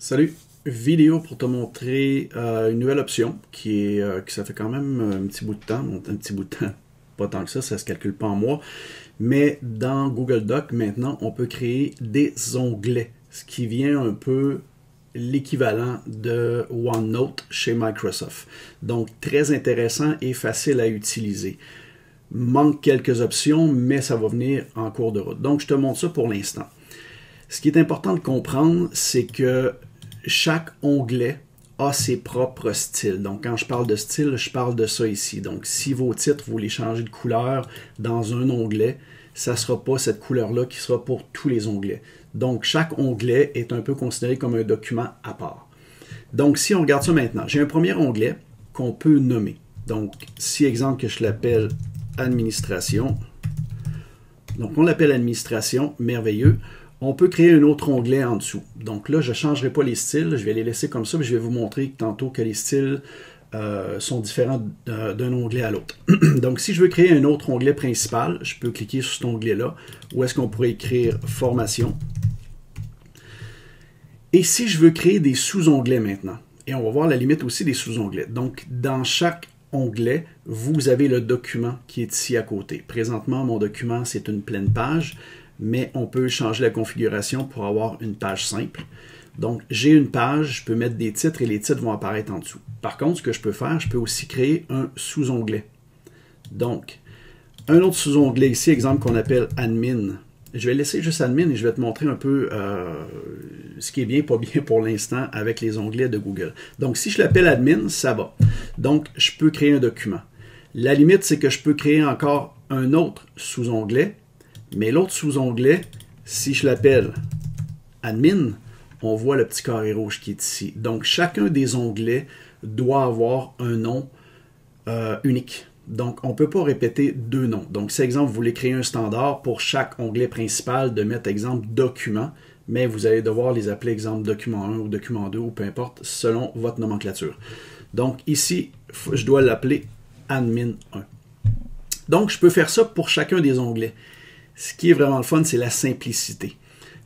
Salut! Vidéo pour te montrer une nouvelle option qui ça fait quand même un petit bout de temps, pas tant que ça se calcule pas en mois, mais dans Google Doc maintenant on peut créer des onglets, ce qui vient un peu l'équivalent de OneNote chez Microsoft. Donc très intéressant et facile à utiliser. Manque quelques options, mais ça va venir en cours de route. Donc je te montre ça pour l'instant. Ce qui est important de comprendre, c'est que chaque onglet a ses propres styles. Donc, quand je parle de style, je parle de ça ici. Donc, si vos titres, vous les changez de couleur dans un onglet, ça ne sera pas cette couleur-là qui sera pour tous les onglets. Donc, chaque onglet est un peu considéré comme un document à part. Donc, si on regarde ça maintenant, j'ai un premier onglet qu'on peut nommer. Donc, si, exemple, que je l'appelle Administration. Donc, on l'appelle Administration, merveilleux. On peut créer un autre onglet en dessous. Donc là, je ne changerai pas les styles. Je vais les laisser comme ça. Mais je vais vous montrer tantôt que les styles sont différents d'un onglet à l'autre. Donc, si je veux créer un autre onglet principal, je peux cliquer sur cet onglet-là. Où est-ce qu'on pourrait écrire Formation. Et si je veux créer des sous-onglets maintenant, et on va voir la limite aussi des sous-onglets. Donc, dans chaque onglet, vous avez le document qui est ici à côté. Présentement, mon document, c'est une pleine page. Mais on peut changer la configuration pour avoir une page simple. Donc, j'ai une page, je peux mettre des titres et les titres vont apparaître en dessous. Par contre, ce que je peux faire, je peux aussi créer un sous-onglet. Donc, un autre sous-onglet ici, exemple qu'on appelle Admin. Je vais laisser juste Admin et je vais te montrer un peu ce qui est bien, pas bien pour l'instant avec les onglets de Google. Donc, si je l'appelle Admin, ça va. Donc, je peux créer un document. La limite, c'est que je peux créer encore un autre sous-onglet. Mais l'autre sous-onglet, si je l'appelle Admin, on voit le petit carré rouge qui est ici. Donc, chacun des onglets doit avoir un nom unique. Donc, on ne peut pas répéter deux noms. Donc, si, exemple, vous voulez créer un standard pour chaque onglet principal de mettre, exemple, document, mais vous allez devoir les appeler, exemple, document 1 ou document 2 ou peu importe, selon votre nomenclature. Donc, ici, je dois l'appeler Admin 1. Donc, je peux faire ça pour chacun des onglets. Ce qui est vraiment le fun, c'est la simplicité.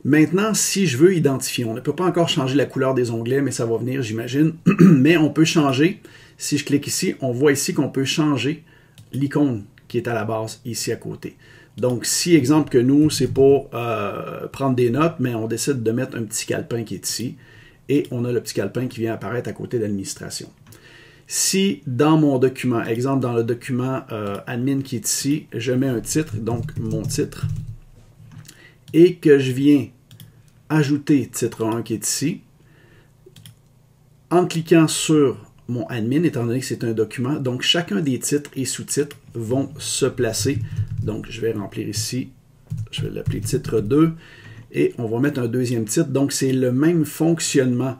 Maintenant, si je veux identifier, on ne peut pas encore changer la couleur des onglets, mais ça va venir, j'imagine. Mais on peut changer, si je clique ici, on voit ici qu'on peut changer l'icône qui est à la base, ici à côté. Donc, si, exemple, que nous, c'est pour prendre des notes, mais on décide de mettre un petit calepin qui est ici, et on a le petit calepin qui vient apparaître à côté d'administration. Si dans mon document, exemple dans le document admin qui est ici, je mets un titre, donc mon titre, et que je viens ajouter titre 1 qui est ici, en cliquant sur mon admin, étant donné que c'est un document, donc chacun des titres et sous-titres vont se placer. Donc je vais remplir ici, je vais l'appeler titre 2, et on va mettre un deuxième titre. Donc c'est le même fonctionnement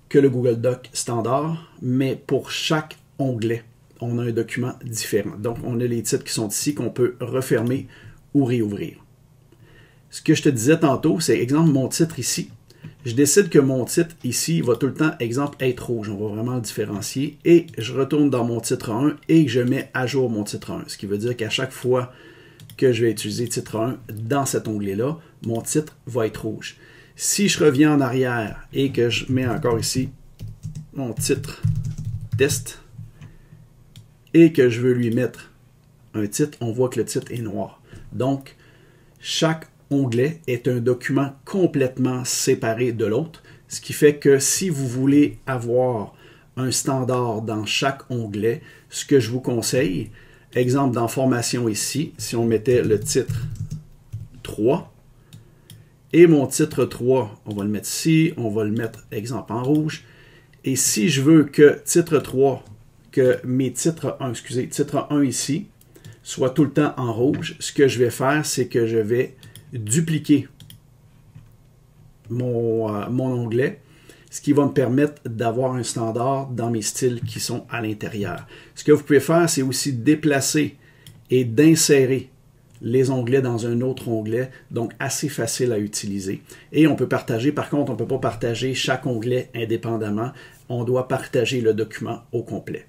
que le Google Doc standard, mais pour chaque onglet, on a un document différent. Donc, on a les titres qui sont ici qu'on peut refermer ou réouvrir. Ce que je te disais tantôt, c'est exemple mon titre ici. Je décide que mon titre ici va tout le temps, exemple, être rouge. On va vraiment le différencier. Et je retourne dans mon titre 1 et je mets à jour mon titre 1. Ce qui veut dire qu'à chaque fois que je vais utiliser titre 1 dans cet onglet-là, mon titre va être rouge. Si je reviens en arrière et que je mets encore ici mon titre test et que je veux lui mettre un titre, on voit que le titre est noir. Donc, chaque onglet est un document complètement séparé de l'autre, ce qui fait que si vous voulez avoir un standard dans chaque onglet, ce que je vous conseille, exemple dans formation ici, si on mettait le titre 3, et mon titre 3, on va le mettre ici, on va le mettre, exemple, en rouge. Et si je veux que titre 3, que mes titres 1, titre 1 ici, soit tout le temps en rouge, ce que je vais faire, c'est que je vais dupliquer mon onglet, ce qui va me permettre d'avoir un standard dans mes styles qui sont à l'intérieur. Ce que vous pouvez faire, c'est aussi déplacer et d'insérer les onglets dans un autre onglet, donc assez facile à utiliser. Et on peut partager, par contre, on ne peut pas partager chaque onglet indépendamment, on doit partager le document au complet.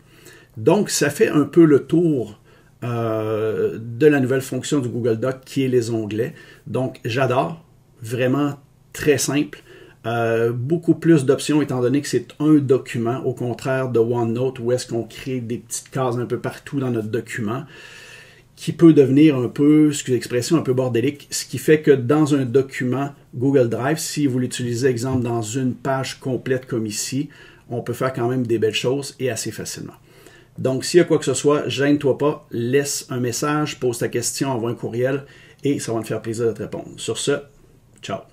Donc, ça fait un peu le tour de la nouvelle fonction du Google Doc qui est les onglets. Donc, j'adore, vraiment très simple. beaucoup plus d'options étant donné que c'est un document, au contraire de OneNote où est-ce qu'on crée des petites cases un peu partout dans notre document, qui peut devenir un peu, excusez l'expression, un peu bordélique, ce qui fait que dans un document Google Drive, si vous l'utilisez, exemple, dans une page complète comme ici, on peut faire quand même des belles choses et assez facilement. Donc, s'il y a quoi que ce soit, gêne-toi pas, laisse un message, pose ta question, envoie un courriel et ça va me faire plaisir de te répondre. Sur ce, ciao!